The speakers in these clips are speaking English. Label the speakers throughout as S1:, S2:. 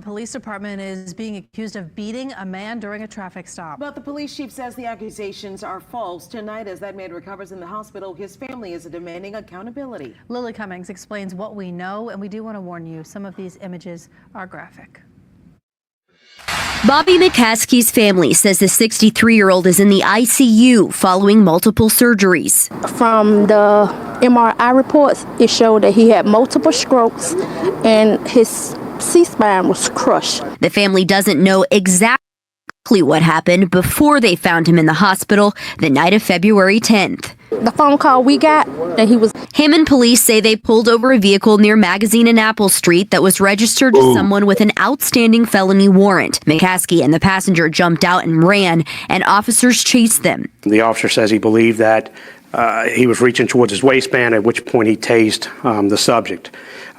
S1: Police department is being accused of beating a man during a traffic stop.
S2: But the police chief says the accusations are false. Tonight, as that man recovers in the hospital, his family is demanding accountability.
S1: Lily Cummings explains what we know, and we do want to warn you, some of these images are graphic.
S3: Bobby McCaskey's family says the 63-year-old is in the ICU following multiple surgeries.
S4: From the MRI reports, it showed that he had multiple strokes and his C-spine was crushed.
S3: The family doesn't know exactly what happened before they found him in the hospital the night of February 10th.
S4: The phone call we got that he was...
S3: Hammond police say they pulled over a vehicle near Magazine and Apple Street that was registered to someone with an outstanding felony warrant. McCaskey and the passenger jumped out and ran, and officers chased them.
S5: The officer says he believed that he was reaching towards his waistband, at which point he tased the subject.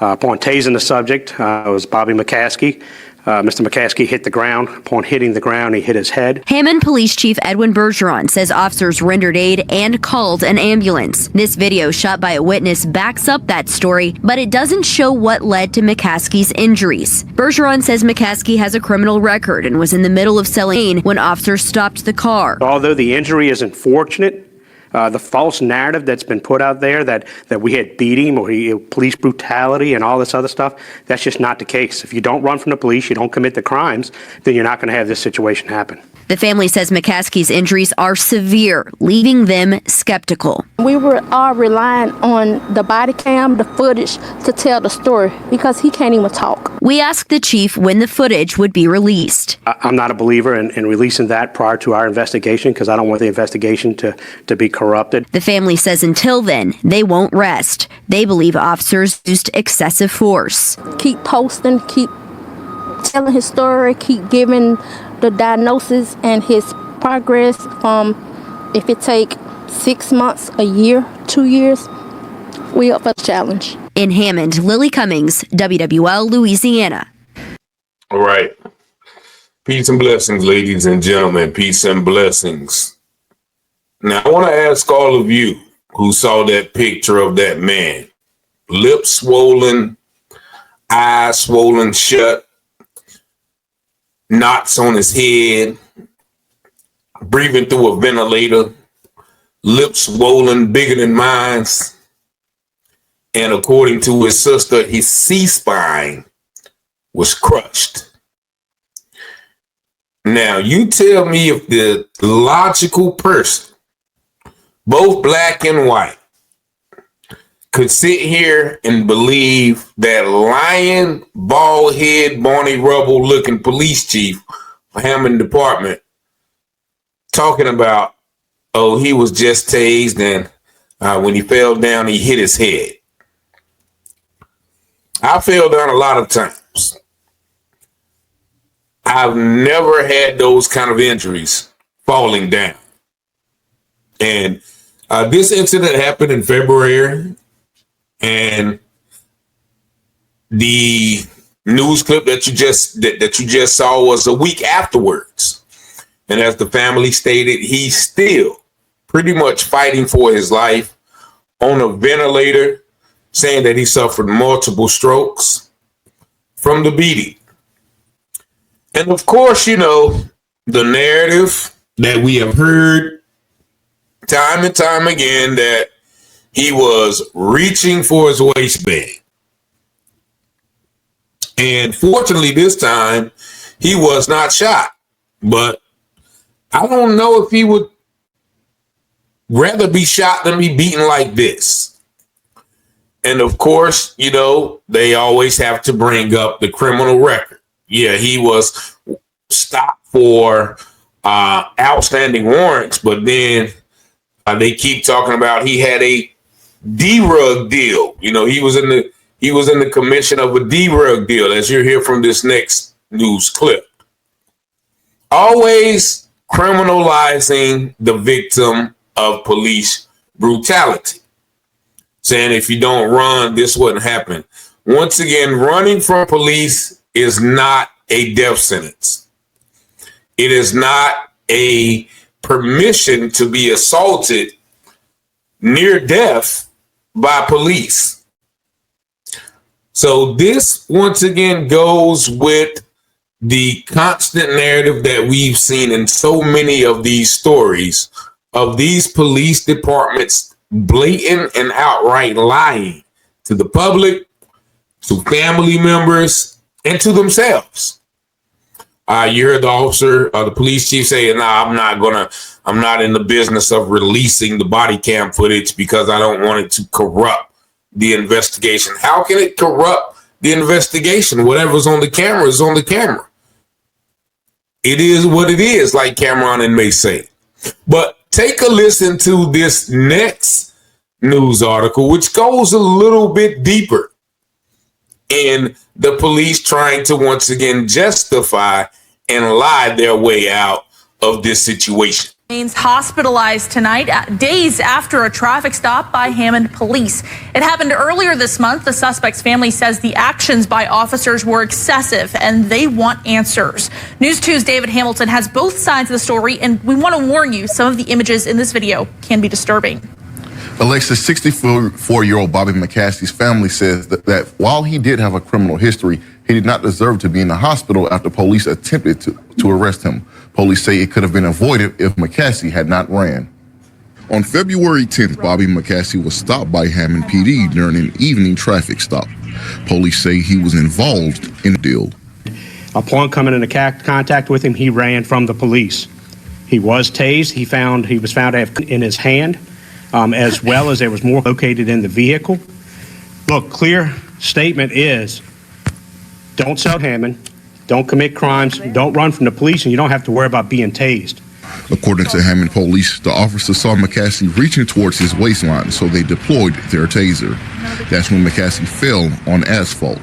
S5: Upon tasing the subject, it was Bobby McCaskey. Mr. McCaskey hit the ground. Upon hitting the ground, he hit his head.
S3: Hammond Police Chief Edwin Bergeron says officers rendered aid and called an ambulance. This video shot by a witness backs up that story, but it doesn't show what led to McCaskey's injuries. Bergeron says McCaskey has a criminal record and was in the middle of selling when officers stopped the car.
S5: Although the injury is unfortunate, the false narrative that's been put out there that we had beat him or police brutality and all this other stuff, that's just not the case. If you don't run from the police, you don't commit the crimes, then you're not going to have this situation happen.
S3: The family says McCaskey's injuries are severe, leaving them skeptical.
S4: We were all relying on the body cam, the footage, to tell the story because he can't even talk.
S3: We asked the chief when the footage would be released.
S5: I'm not a believer in releasing that prior to our investigation because I don't want the investigation to be corrupted.
S3: The family says until then, they won't rest. They believe officers used excessive force.
S4: Keep posting, keep telling his story, keep giving the diagnosis and his progress. If it take 6 months, a year, 2 years, we up for the challenge.
S3: In Hammond, Lily Cummings, WWL Louisiana.
S6: All right. Peace and blessings, ladies and gentlemen. Peace and blessings. Now, I want to ask all of you who saw that picture of that man, lips swollen, eyes swollen shut, knots on his head, breathing through a ventilator, lips swollen bigger than mine. And according to his sister, his C-spine was crushed. Now, you tell me if the logical person, both black and white, could sit here and believe that lying, bald head, Barney Rubble looking police chief for Hammond Department talking about, oh, he was just tased and when he fell down, he hit his head. I fell down a lot of times. I've never had those kind of injuries falling down. And this incident happened in February, and the news clip that you just saw was a week afterwards. And as the family stated, he's still pretty much fighting for his life on a ventilator, saying that he suffered multiple strokes from the beating. And of course, you know, the narrative that we have heard time and time again that he was reaching for his waistband. And fortunately, this time he was not shot. But I don't know if he would rather be shot than be beaten like this. And of course, you know, they always have to bring up the criminal record. Yeah, he was stopped for outstanding warrants, but then they keep talking about he had a D-rug deal. You know, he was in the commission of a D-rug deal, as you hear from this next news clip. Always criminalizing the victim of police brutality, saying if you don't run, this wouldn't happen. Once again, running from police is not a death sentence. It is not a permission to be assaulted near death by police. So this once again goes with the constant narrative that we've seen in so many of these stories of these police departments blatant and outright lying to the public, to family members, and to themselves. You heard the officer, the police chief say, "Nah, I'm not in the business of releasing the body cam footage because I don't want it to corrupt the investigation." How can it corrupt the investigation? Whatever's on the camera is on the camera. It is what it is, like Cameron may say. But take a listen to this next news article, which goes a little bit deeper in the police trying to once again justify and lie their way out of this situation.
S7: Remains hospitalized tonight, days after a traffic stop by Hammond police. It happened earlier this month. The suspect's family says the actions by officers were excessive and they want answers. News 2's David Hamilton has both sides of the story, and we want to warn you, some of the images in this video can be disturbing.
S8: Alexis, 64-year-old Bobby McCaskey's family says that while he did have a criminal history, he did not deserve to be in the hospital after police attempted to arrest him. Police say it could have been avoided if McCaskey had not ran. On February 10th, Bobby McCaskey was stopped by Hammond PD during an evening traffic stop. Police say he was involved in the deal.
S5: Upon coming into contact with him, he ran from the police. He was tased. He was found to have in his hand, as well as there was more located in the vehicle. Look, clear statement is, don't sell Hammond, don't commit crimes, don't run from the police, and you don't have to worry about being tased.
S8: According to Hammond police, the officer saw McCaskey reaching towards his waistline, so they deployed their taser. That's when McCaskey fell on asphalt.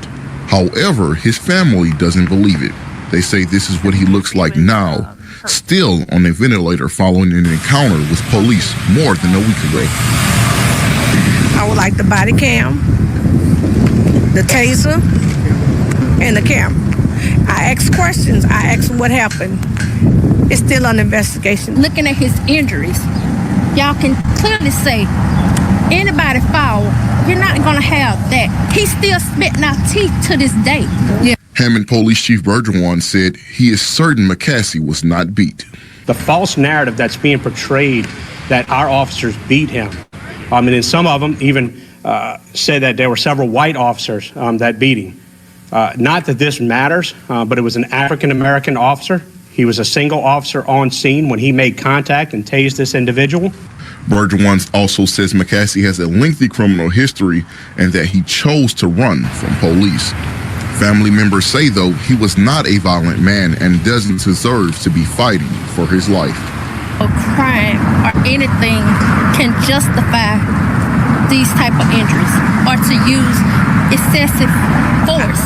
S8: However, his family doesn't believe it. They say this is what he looks like now, still on a ventilator following an encounter with police more than a week ago.
S9: I would like the body cam, the taser, and the camera. I asked questions. I asked what happened. It's still under investigation.
S4: Looking at his injuries, y'all can clearly say anybody fall, you're not going to have that. He's still spitting out teeth to this day. Yeah.
S8: Hammond Police Chief Bergeron said he is certain McCaskey was not beat.
S5: The false narrative that's being portrayed that our officers beat him, and then some of them even said that there were several white officers that beat him. Not that this matters, but it was an African-American officer. He was a single officer on scene when he made contact and tased this individual.
S8: Bergeron also says McCaskey has a lengthy criminal history and that he chose to run from police. Family members say, though, he was not a violent man and doesn't deserve to be fighting for his life.
S4: A crime or anything can justify these type of injuries or to use excessive force.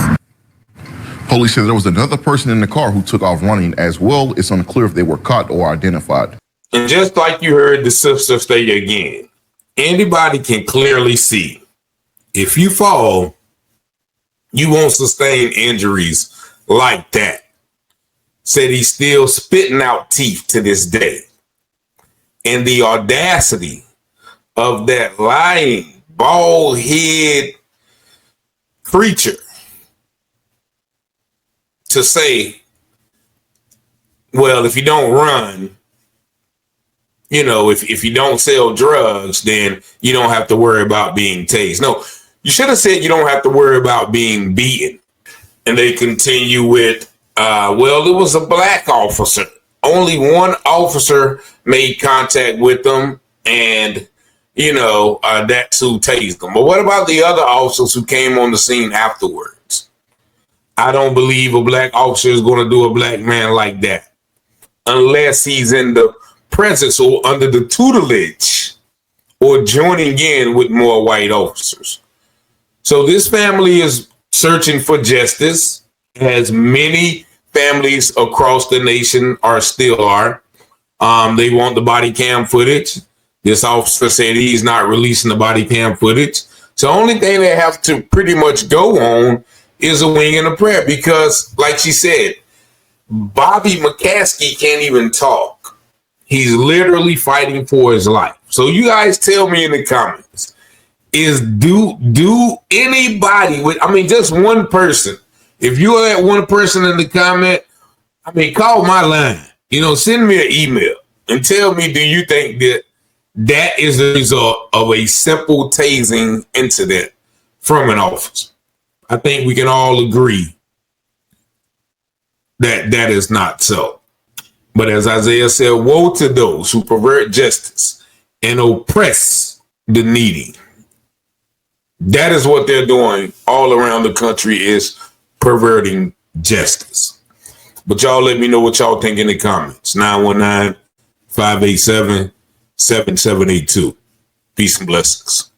S8: Police said there was another person in the car who took off running as well. It's unclear if they were caught or identified.
S6: And just like you heard the sister say again, anybody can clearly see if you fall, you won't sustain injuries like that. Said he's still spitting out teeth to this day. And the audacity of that lying, bald-head creature to say, well, if you don't run, you know, if you don't sell drugs, then you don't have to worry about being tased. No, you should have said you don't have to worry about being beaten. And they continue with, well, it was a black officer. Only one officer made contact with them, and, you know, that's who tased them. But what about the other officers who came on the scene afterwards? I don't believe a black officer is going to do a black man like that unless he's in the presence or under the tutelage or joining in with more white officers. So this family is searching for justice, as many families across the nation still are. They want the body cam footage. This officer said he's not releasing the body cam footage. So the only thing they have to pretty much go on is a wing and a prayer, because like she said, Bobby McCaskey can't even talk. He's literally fighting for his life. So you guys tell me in the comments, is do anybody with, I mean, just one person. If you're that one person in the comment, I mean, call my line. You know, send me an email and tell me, do you think that that is the result of a simple tasing incident from an officer? I think we can all agree that that is not so. But as Isaiah said, woe to those who pervert justice and oppress the needy. That is what they're doing all around the country, is perverting justice. But y'all let me know what y'all think in the comments. 919-587-7782. Peace and blessings.